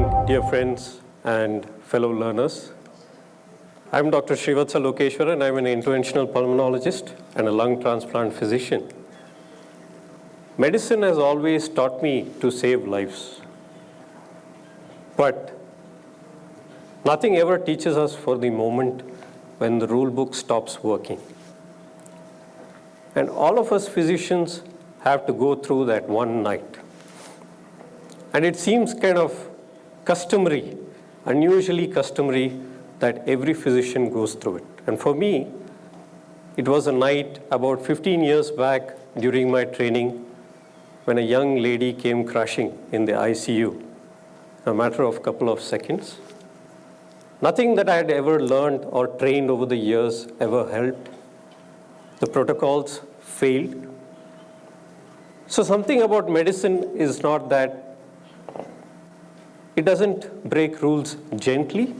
dear friends and fellow learners. I'm Dr. Srivatsa Lokeshwaran. I'm an interventional pulmonologist and a lung transplant physician. Medicine has always taught me to save lives. But nothing ever teaches us for the moment when the rule book stops working. And all of us physicians have to go through that one night. And it seems kind of customary, unusually customary, that every physician goes through it. And for me, it was a night about 15 years back during my training when a young lady came crashing in the ICU, a matter of a couple of seconds. Nothing that I had ever learned or trained over the years ever helped. The protocols failed. So something about medicine is not that it doesn't break rules gently.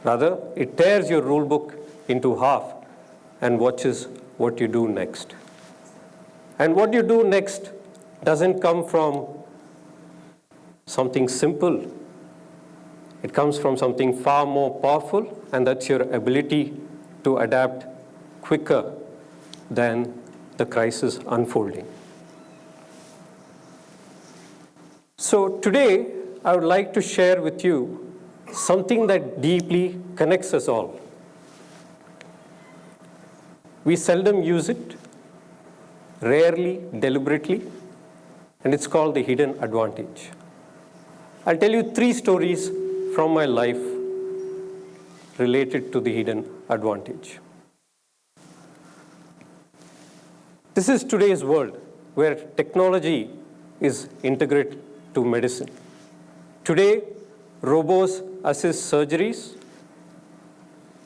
Rather, it tears your rule book into half and watches what you do next. And what you do next doesn't come from something simple. It comes from something far more powerful, and that's your ability to adapt quicker than the crisis unfolding. So today, I would like to share with you something that deeply connects us all. We seldom use it, rarely, deliberately, and it's called the hidden advantage. I'll tell you 3 stories from my life related to the hidden advantage. This is today's world where technology is integrated to medicine. Today, robots assist surgeries,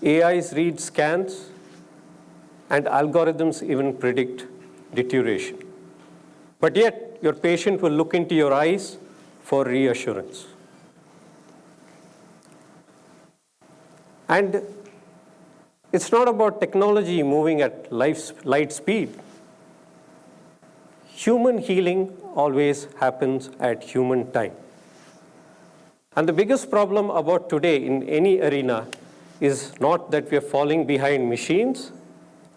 AIs read scans, and algorithms even predict deterioration. But yet, your patient will look into your eyes for reassurance. And it's not about technology moving at light speed. Human healing always happens at human time. And the biggest problem about today in any arena is not that we are falling behind machines,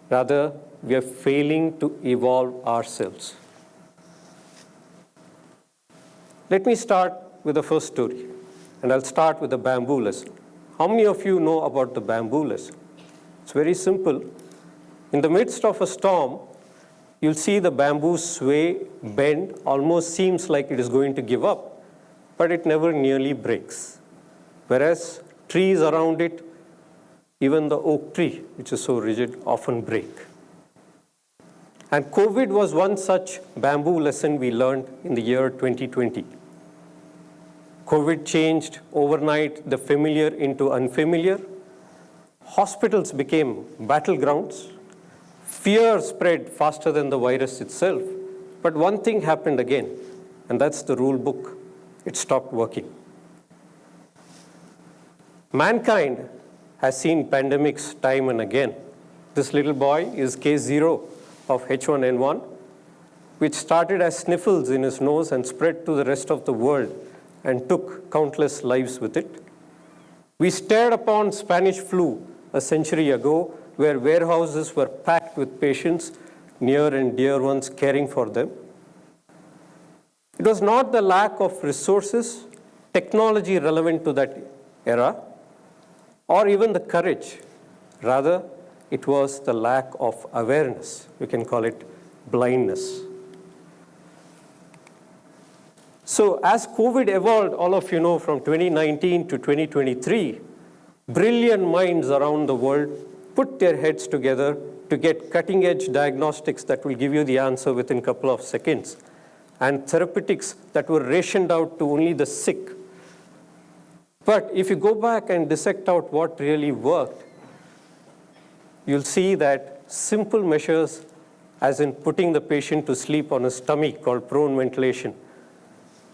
rather we are failing to evolve ourselves. Let me start with the first story, and I'll start with the bamboo lesson. How many of you know about the bamboo lesson? It's very simple. In the midst of a storm, you'll see the bamboo sway, bend, almost seems like it is going to give up, but it never nearly breaks. Whereas trees around it, even the oak tree, which is so rigid, often break. And COVID was one such bamboo lesson we learned in the year 2020. COVID changed overnight the familiar into unfamiliar. Hospitals became battlegrounds. Fear spread faster than the virus itself. But one thing happened again, and that's the rule book. It stopped working. Mankind has seen pandemics time and again. This little boy is case 0 of H1N1, which started as sniffles in his nose and spread to the rest of the world and took countless lives with it. We stared upon Spanish flu a century ago, where warehouses were packed with patients, near and dear ones caring for them. It was not the lack of resources, technology relevant to that era, or even the courage. Rather, it was the lack of awareness. We can call it blindness. So as COVID evolved, all of you know, from 2019 to 2023, brilliant minds around the world put their heads together to get cutting-edge diagnostics that will give you the answer within a couple of seconds, and therapeutics that were rationed out to only the sick. But if you go back and dissect out what really worked, you'll see that simple measures, as in putting the patient to sleep on his tummy, called prone ventilation,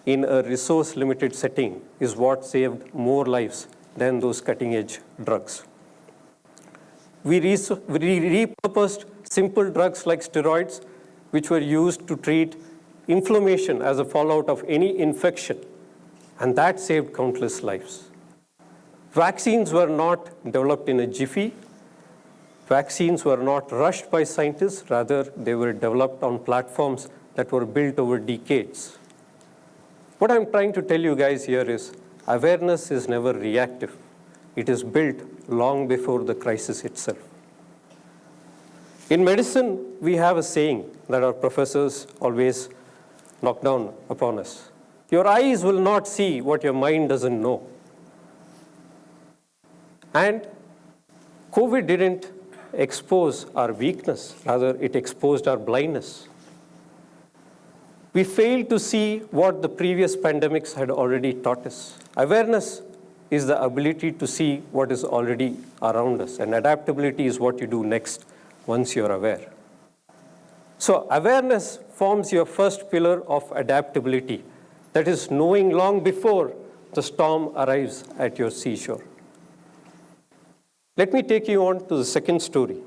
in a resource-limited setting, is what saved more lives than those cutting-edge drugs. We repurposed simple drugs like steroids, which were used to treat inflammation as a fallout of any infection, And that saved countless lives. Vaccines were not developed in a jiffy. Vaccines were not rushed by scientists. Rather, they were developed on platforms that were built over decades. What I'm trying to tell you guys here is awareness is never reactive. It is built long before the crisis itself. In medicine, we have a saying that our professors always knock down upon us. Your eyes will not see what your mind doesn't know. And COVID didn't expose our weakness, rather it exposed our blindness. We failed to see what the previous pandemics had already taught us. Awareness is the ability to see what is already around us, and adaptability is what you do next once you're aware. So awareness forms your first pillar of adaptability, that is knowing long before the storm arrives at your seashore. Let me take you on to the second story.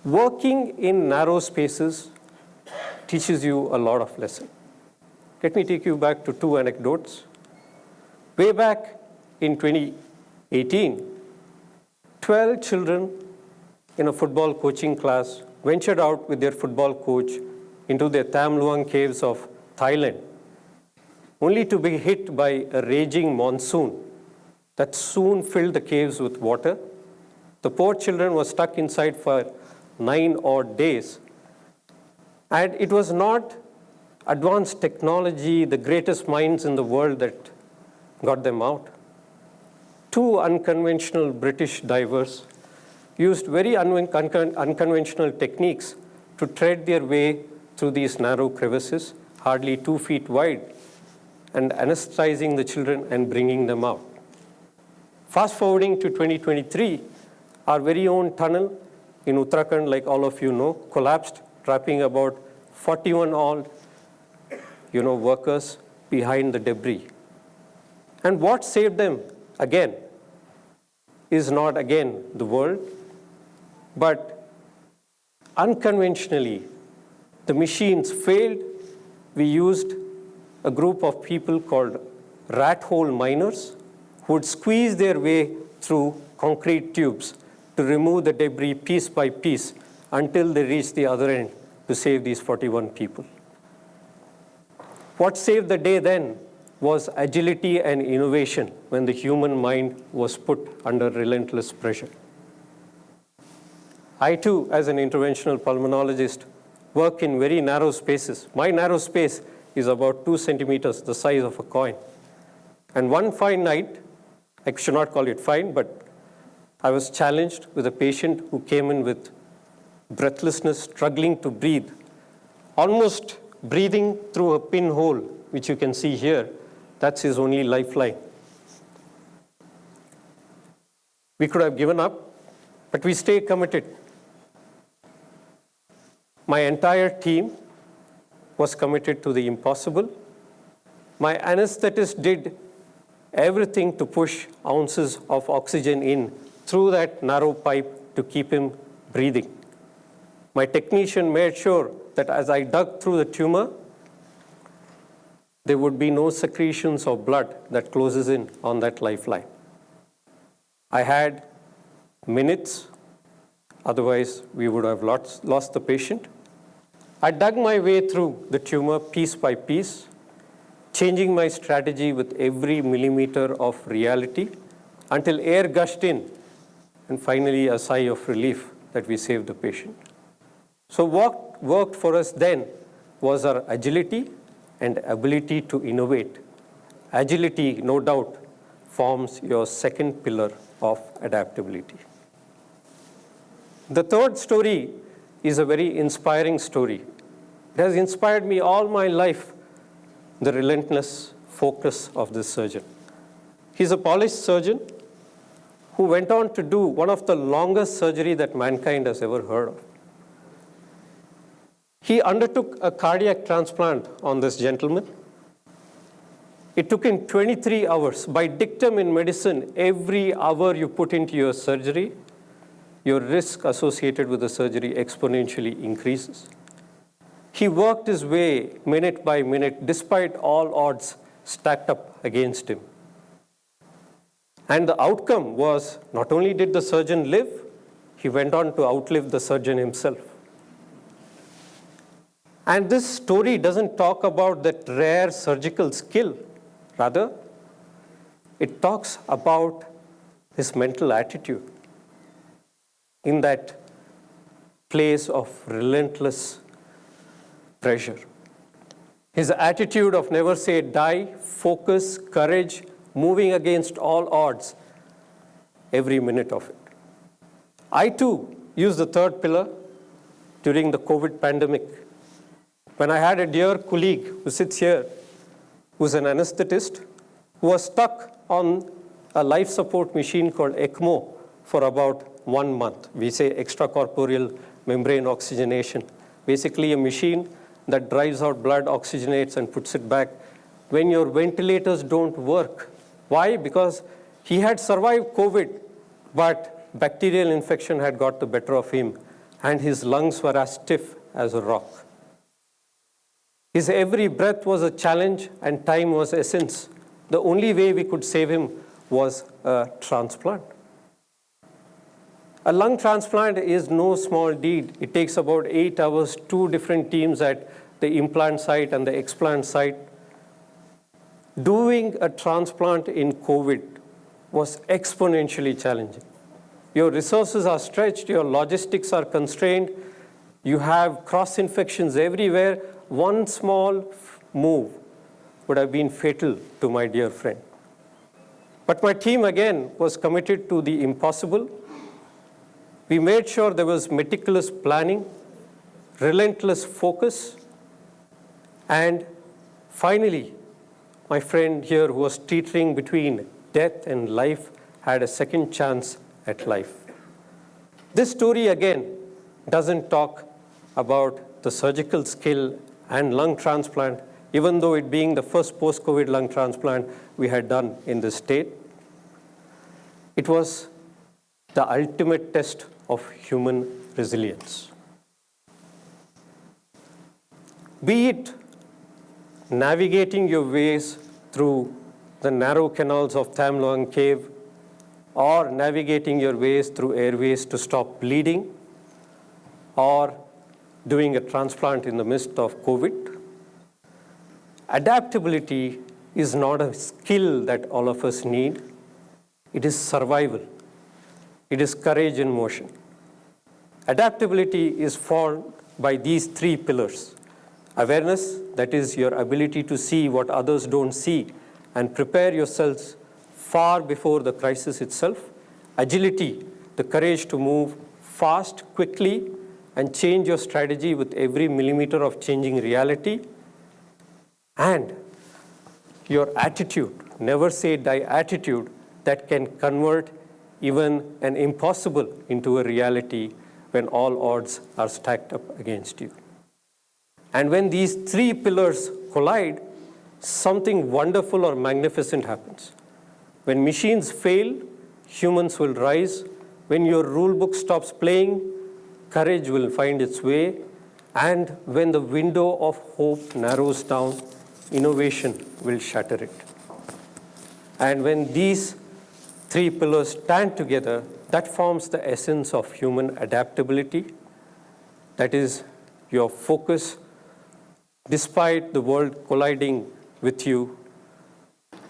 Working in narrow spaces teaches you a lot of lessons. Let me take you back to two anecdotes. Way back in 2018, 12 children in a football coaching class ventured out with their football coach into the Tham Luang caves of Thailand, only to be hit by a raging monsoon that soon filled the caves with water. The poor children were stuck inside for 9 odd days. And it was not advanced technology, the greatest minds in the world that got them out. Two unconventional British divers used very unconventional techniques to tread their way through these narrow crevices, hardly 2 feet wide, and anesthetizing the children and bringing them out. Fast forwarding to 2023, our very own tunnel in Uttarakhand, like all of you know, collapsed, trapping about 41 odd workers behind the debris. And what saved them, again, is not, again, the world, but unconventionally, the machines failed. We used a group of people called rat hole miners who would squeeze their way through concrete tubes to remove the debris piece by piece until they reached the other end to save these 41 people. What saved the day then was agility and innovation when the human mind was put under relentless pressure. I too, as an interventional pulmonologist, work in very narrow spaces. My narrow space is about 2 centimeters, the size of a coin. And one fine night, I should not call it fine, but I was challenged with a patient who came in with breathlessness, struggling to breathe, almost breathing through a pinhole, which you can see here. That's his only lifeline. We could have given up, but we stay committed. My entire team was committed to the impossible. My anesthetist did everything to push ounces of oxygen in through that narrow pipe to keep him breathing. My technician made sure that as I dug through the tumor, there would be no secretions of blood that closes in on that lifeline. I had minutes, otherwise we would have lost the patient. I dug my way through the tumor piece by piece, changing my strategy with every millimeter of reality until air gushed in, and finally a sigh of relief that we saved the patient. So what worked for us then was our agility and ability to innovate. Agility, no doubt, forms your second pillar of adaptability. The third story is a very inspiring story. It has inspired me all my life, the relentless focus of this surgeon. He's a polished surgeon who went on to do one of the longest surgery that mankind has ever heard of. He undertook a cardiac transplant on this gentleman. It took him 23 hours. By dictum in medicine, every hour you put into your surgery, your risk associated with the surgery exponentially increases. He worked his way minute by minute, despite all odds stacked up against him. And the outcome was, not only did the surgeon live, he went on to outlive the surgeon himself. And this story doesn't talk about that rare surgical skill. Rather, it talks about his mental attitude in that place of relentless pressure. His attitude of never say die, focus, courage, moving against all odds, every minute of it. I too used the third pillar during the COVID pandemic. When I had a dear colleague who sits here, who's an anesthetist, who was stuck on a life support machine called ECMO for about 1 month. We say extracorporeal membrane oxygenation. Basically a machine that drives out blood, oxygenates, and puts it back when your ventilators don't work. Why? Because he had survived COVID, but bacterial infection had got the better of him, and his lungs were as stiff as a rock. His every breath was a challenge, and time was essence. The only way we could save him was a transplant. A lung transplant is no small deed. It takes about 8 hours, 2 different teams at the implant site and the explant site. Doing a transplant in COVID was exponentially challenging. Your resources are stretched, your logistics are constrained, you have cross-infections everywhere. One small move would have been fatal to my dear friend. But my team, again, was committed to the impossible. We made sure there was meticulous planning, relentless focus, and finally, my friend here who was teetering between death and life had a second chance at life. This story, again, doesn't talk about the surgical skill and lung transplant, even though it being the first post-COVID lung transplant we had done in this state. It was the ultimate test of human resilience. Be it navigating your ways through the narrow canals of Tham Luang Cave, or navigating your ways through airways to stop bleeding, or doing a transplant in the midst of COVID. Adaptability is not a skill that all of us need. It is survival. It is courage in motion. Adaptability is formed by these 3 pillars. Awareness, that is your ability to see what others don't see and prepare yourselves far before the crisis itself. Agility, the courage to move fast, quickly, and change your strategy with every millimeter of changing reality. And your attitude, never say die attitude, that can convert even an impossible into a reality when all odds are stacked up against you. And when these 3 pillars collide, something wonderful or magnificent happens. When machines fail, humans will rise. When your rule book stops playing, courage will find its way. And when the window of hope narrows down, innovation will shatter it. And when these 3 pillars stand together, that forms the essence of human adaptability. That is your focus despite the world colliding with you,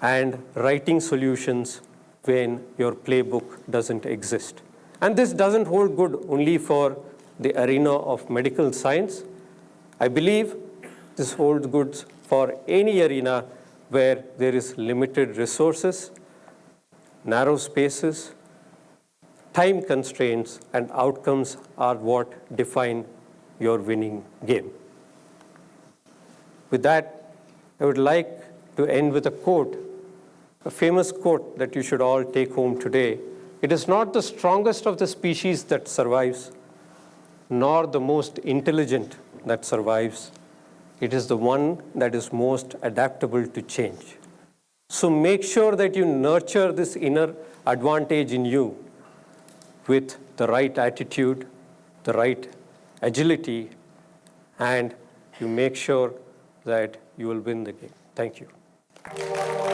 and writing solutions when your playbook doesn't exist. And this doesn't hold good only for the arena of medical science. I believe this holds good for any arena where there is limited resources, narrow spaces, time constraints, and outcomes are what define your winning game. With that, I would like to end with a quote, a famous quote that you should all take home today. It is not the strongest of the species that survives, nor the most intelligent that survives. It is the one that is most adaptable to change. So make sure that you nurture this inner advantage in you with the right attitude, the right agility, and you make sure that you will win the game. Thank you.